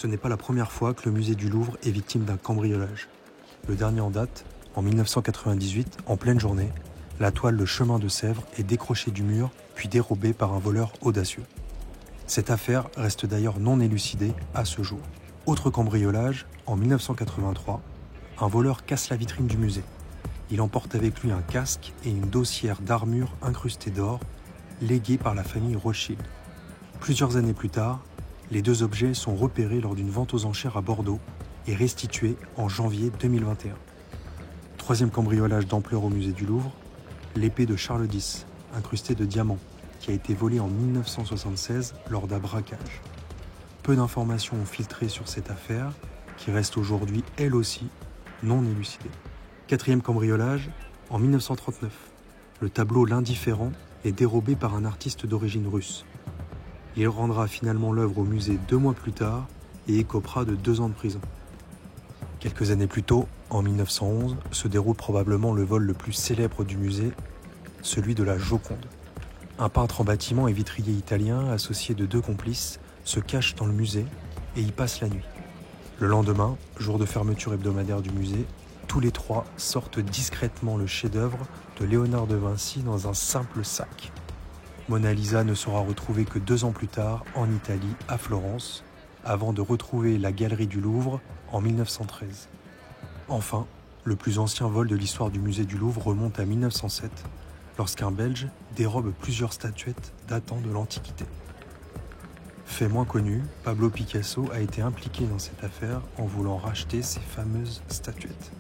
Ce n'est pas la première fois que le musée du Louvre est victime d'un cambriolage. Le dernier en date, en 1998, en pleine journée, la toile Le Chemin de Sèvres est décrochée du mur puis dérobée par un voleur audacieux. Cette affaire reste d'ailleurs non élucidée à ce jour. Autre cambriolage, en 1983, un voleur casse la vitrine du musée. Il emporte avec lui un casque et une dossière d'armure incrustée d'or, léguée par la famille Rothschild. Plusieurs années plus tard, les deux objets sont repérés lors d'une vente aux enchères à Bordeaux et restitués en janvier 2021. Troisième cambriolage d'ampleur au musée du Louvre, l'épée de Charles X, incrustée de diamants, qui a été volée en 1976 lors d'un braquage. Peu d'informations ont filtré sur cette affaire, qui reste aujourd'hui, elle aussi, non élucidée. Quatrième cambriolage, en 1939. Le tableau L'Indifférent est dérobé par un artiste d'origine russe. Il rendra finalement l'œuvre au musée 2 mois plus tard et écopera de 2 ans de prison. Quelques années plus tôt, en 1911, se déroule probablement le vol le plus célèbre du musée, celui de la Joconde. Un peintre en bâtiment et vitrier italien, associé de 2 complices, se cache dans le musée et y passe la nuit. Le lendemain, jour de fermeture hebdomadaire du musée, tous les 3 sortent discrètement le chef-d'œuvre de Léonard de Vinci dans un simple sac. Mona Lisa ne sera retrouvée que 2 ans plus tard en Italie, à Florence, avant de retrouver la galerie du Louvre en 1913. Enfin, le plus ancien vol de l'histoire du musée du Louvre remonte à 1907, lorsqu'un Belge dérobe plusieurs statuettes datant de l'Antiquité. Fait moins connu, Pablo Picasso a été impliqué dans cette affaire en voulant racheter ces fameuses statuettes.